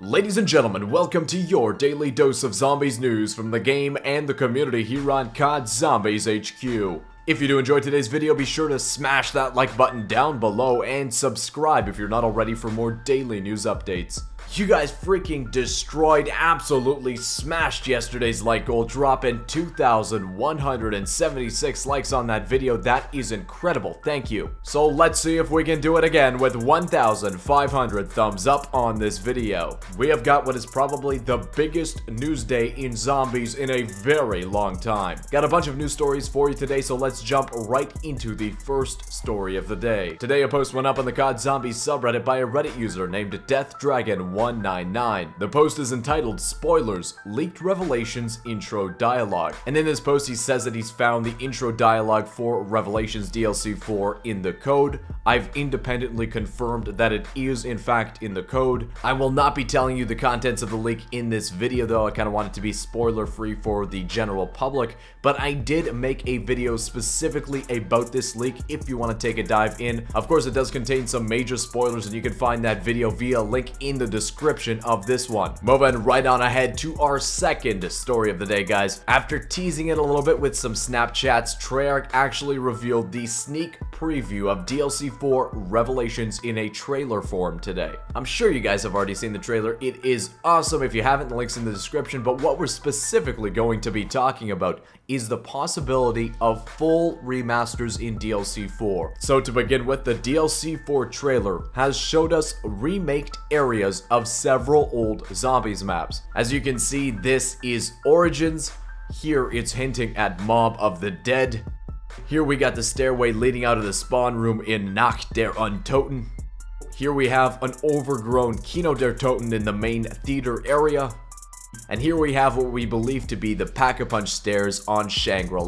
Ladies and gentlemen, welcome to your daily dose of zombies news from the game and the community here on COD Zombies HQ. If you do enjoy today's video, be sure to smash that like button down below and subscribe if you're not already for more daily news updates. You guys freaking destroyed, absolutely smashed yesterday's like goal, dropping 2,176 likes on that video. That is incredible, thank you. So let's see if we can do it again with 1,500 thumbs up on this video. We have got what is probably the biggest news day in zombies in a very long time. Got a bunch of news stories for you today, so let's jump right into the first story of the day. Today a post went up on the COD Zombies subreddit by a Reddit user named DeathDragon199. The post is entitled Spoilers, Leaked Revelations Intro Dialogue. And in this post he says that he's found the intro dialogue for Revelations DLC 4 in the code. I've independently confirmed that it is in fact in the code. I will not be telling you the contents of the leak in this video though. I kind of want it to be spoiler free for the general public, but I did make a video specifically about this leak if you want to take a dive in. Of course it does contain some major spoilers and you can find that video via link in the description of this one. Moving right on ahead to our second story of the day, guys. After teasing it a little bit with some Snapchats, Treyarch actually revealed the sneak preview of DLC 4 Revelations in a trailer form today. I'm sure you guys have already seen the trailer. It is awesome. If you haven't, the link's in the description, but what we're specifically going to be talking about is the possibility of full remasters in DLC 4. So to begin with, the DLC 4 trailer has showed us remaked areas of several old zombies maps. As you can see, this is Origins. Here it's hinting at Mob of the Dead. Here we got the stairway leading out of the spawn room in Nacht Der Untoten. Here we have an overgrown Kino Der Toten in the main theater area. And here we have what we believe to be the Pack-a-Punch stairs on Shangri.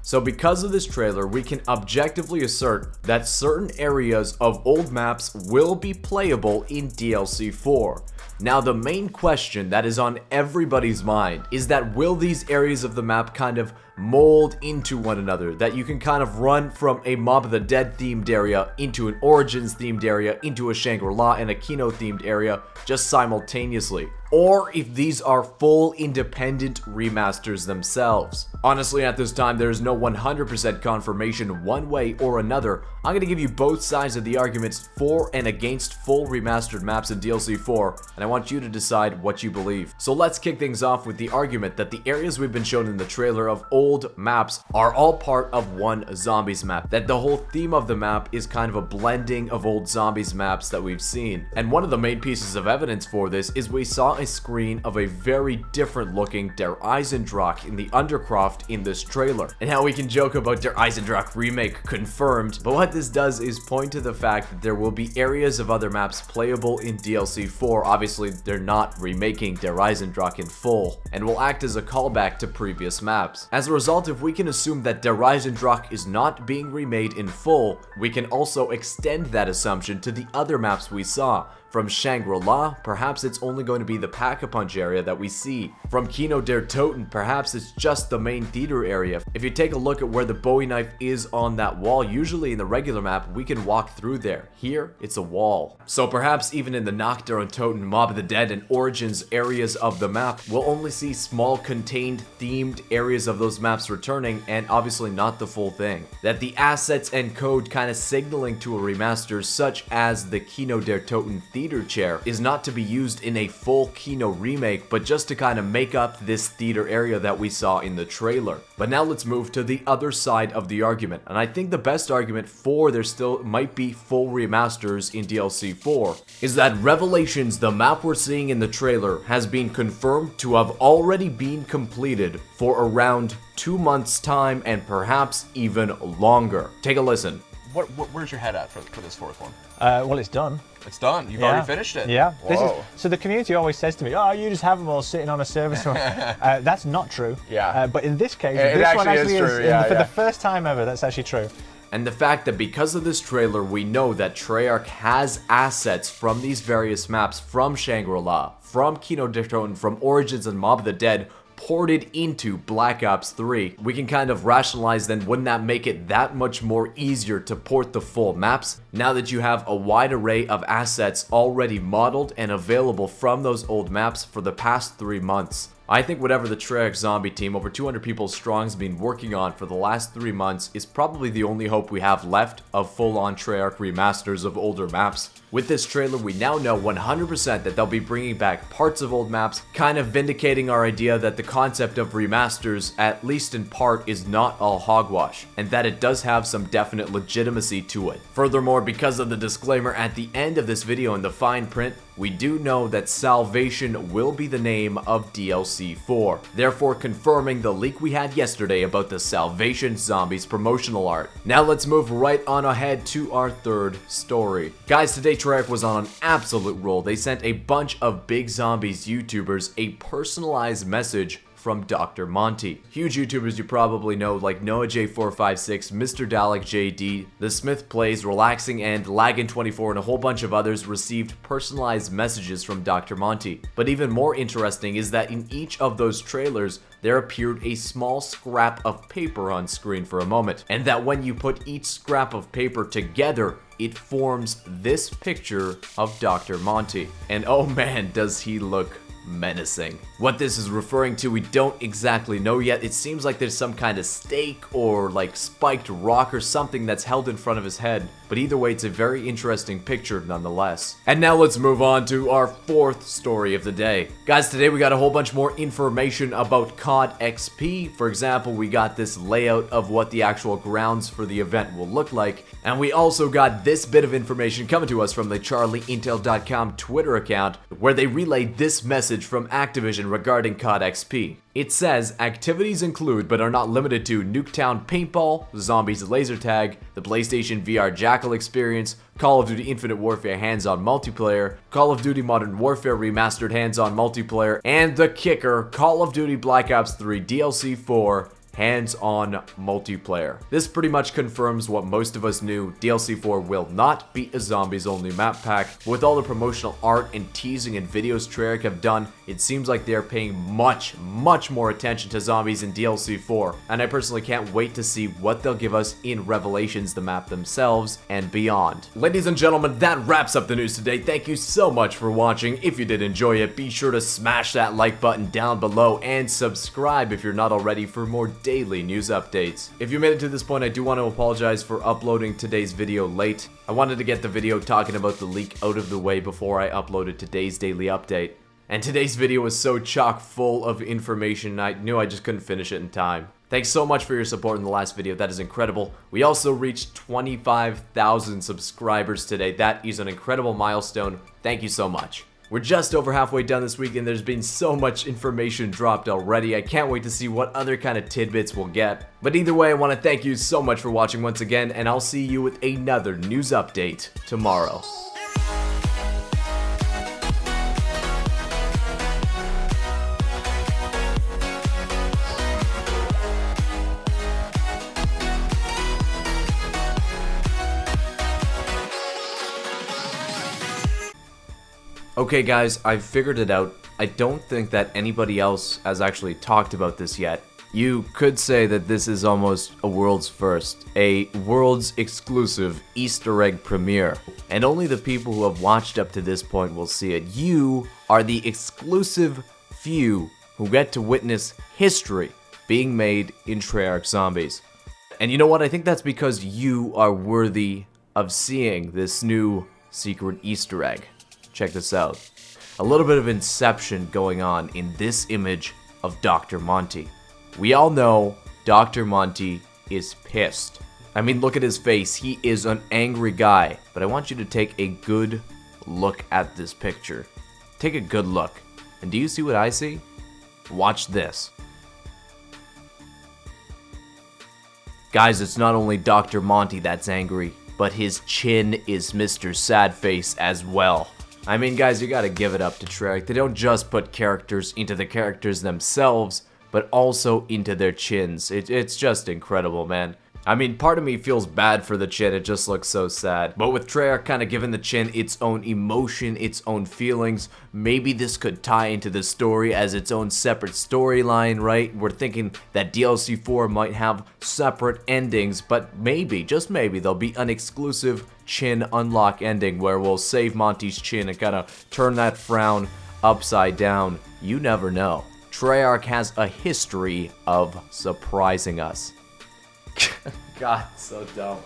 So because of this trailer, we can objectively assert that certain areas of old maps will be playable in DLC 4. Now the main question that is on everybody's mind is that will these areas of the map kind of mold into one another, that you can kind of run from a Mob of the Dead themed area into an Origins themed area into a Shangri and a Kino themed area just simultaneously, or if these are full independent remasters themselves. Honestly, at this time there is no 100% confirmation one way or another. I'm going to give you both sides of the arguments for and against full remastered maps in DLC 4, and I want you to decide what you believe. So let's kick things off with the argument that the areas we've been shown in the trailer of old maps are all part of one zombies map, that the whole theme of the map is kind of a blending of old zombies maps that we've seen. And one of the main pieces of evidence for this is we saw a screen of a very different looking Der Eisendrache in the Undercroft in this trailer, and how we can joke about Der Eisendrache remake confirmed, but what this does is point to the fact that there will be areas of other maps playable in DLC 4. Obviously they're not remaking Der Eisendrache in full, and will act as a callback to previous maps. As a result, if we can assume that Der Eisendrache is not being remade in full, we can also extend that assumption to the other maps we saw. From Shangri, perhaps it's only going to be the Pack-a-Punch area that we see. From Kino Der Toten, perhaps it's just the main theater area. If you take a look at where the Bowie knife is on that wall, usually in the regular map, we can walk through there. Here, it's a wall. So perhaps even in the Nacht Der Untoten, Mob of the Dead, and Origins areas of the map, we'll only see small contained themed areas of those maps returning, and obviously not the full thing. That the assets and code kind of signaling to a remaster, such as the Kino Der Toten theater chair, is not to be used in a full Kino remake, but just to kind of make up this theater area that we saw in the trailer. But now let's move to the other side of the argument, and I think the best argument for there still might be full remasters in DLC 4 is that Revelations, the map we're seeing in the trailer, has been confirmed to have already been completed for around 2 months time and perhaps even longer. Take a listen. Where's your head at for this fourth one? Well, it's done. It's done. You've already finished it. Yeah. Whoa. So the community always says to me, "Oh, you just have them all sitting on a server." That's not true. Yeah. But in this case, it this one actually is true. Yeah, for the first time ever. That's actually true. And the fact that because of this trailer, we know that Treyarch has assets from these various maps, from Shangri, from Kino Der Toten, from Origins and Mob of the Dead, ported into Black Ops 3. We can kind of rationalize then, wouldn't that make it that much more easier to port the full maps now that you have a wide array of assets already modeled and available from those old maps for the past 3 months. I think whatever the Treyarch zombie team, over 200 people strong, has been working on for the last 3 months is probably the only hope we have left of full-on Treyarch remasters of older maps. With this trailer, we now know 100% that they'll be bringing back parts of old maps, kind of vindicating our idea that the concept of remasters, at least in part, is not all hogwash, and that it does have some definite legitimacy to it. Furthermore, because of the disclaimer at the end of this video in the fine print, we do know that Salvation will be the name of DLC 4, therefore confirming the leak we had yesterday about the Salvation Zombies promotional art. Now let's move right on ahead to our third story. Guys, today Treyarch was on an absolute roll. They sent a bunch of Big Zombies YouTubers a personalized message from Dr. Monty. Huge YouTubers you probably know like NoahJ456, Mr. Dalek JD, The Smith Plays, Relaxing and Laggin24 and a whole bunch of others received personalized messages from Dr. Monty. But even more interesting is that in each of those trailers there appeared a small scrap of paper on screen for a moment, and that when you put each scrap of paper together, it forms this picture of Dr. Monty. And oh man, does he look menacing. What this is referring to, we don't exactly know yet. It seems like there's some kind of stake or like spiked rock or something that's held in front of his head, but either way, it's a very interesting picture nonetheless. And now let's move on to our fourth story of the day. Guys, today we got a whole bunch more information about COD XP. For example, we got this layout of what the actual grounds for the event will look like, and we also got this bit of information coming to us from the CharlieIntel.com Twitter account, where they relayed this message from Activision regarding COD XP. It says, activities include but are not limited to Nuketown Paintball, Zombies Laser Tag, the PlayStation VR Jackal experience, Call of Duty Infinite Warfare hands-on multiplayer, Call of Duty Modern Warfare Remastered hands-on multiplayer, and the kicker, Call of Duty Black Ops 3 DLC 4 hands-on multiplayer. This pretty much confirms what most of us knew. DLC 4 will not be a zombies-only map pack. With all the promotional art and teasing and videos Treyarch have done, it seems like they're paying much more attention to zombies in DLC 4, and I personally can't wait to see what they'll give us in Revelations, the map themselves, and beyond. Ladies and gentlemen, that wraps up the news today. Thank you so much for watching. If you did enjoy it, be sure to smash that like button down below and subscribe if you're not already for more daily news updates. If you made it to this point, I do want to apologize for uploading today's video late. I wanted to get the video talking about the leak out of the way before I uploaded today's daily update. And today's video was so chock full of information, I knew I just couldn't finish it in time. Thanks so much for your support in the last video, that is incredible. We also reached 25,000 subscribers today. That is an incredible milestone. Thank you so much. We're just over halfway done this week and there's been so much information dropped already. I can't wait to see what other kind of tidbits we'll get. But either way, I want to thank you so much for watching once again, and I'll see you with another news update tomorrow. Okay guys, I've figured it out. I don't think that anybody else has actually talked about this yet. You could say that this is almost a world's first, a world's exclusive Easter egg premiere, and only the people who have watched up to this point will see it. You are the exclusive few who get to witness history being made in Treyarch Zombies. And you know what? I think that's because you are worthy of seeing this new secret Easter egg. Check this out. A little bit of Inception going on in this image of Dr. Monty. We all know Dr. Monty is pissed. I mean, look at his face. He is an angry guy. But I want you to take a good look at this picture. Take a good look. And do you see what I see? Watch this. Guys, it's not only Dr. Monty that's angry, but his chin is Mr. Sadface as well. I mean, guys, you gotta give it up to Treyarch. They don't just put characters into the characters themselves, but also into their chins. It's just incredible, man. I mean, part of me feels bad for the Chin, it just looks so sad. But with Treyarch kind of giving the Chin its own emotion, its own feelings, maybe this could tie into the story as its own separate storyline, right? We're thinking that DLC 4 might have separate endings, but maybe, just maybe, there'll be an exclusive Chin unlock ending where we'll save Monty's chin and kind of turn that frown upside down. You never know. Treyarch has a history of surprising us. God, so dumb.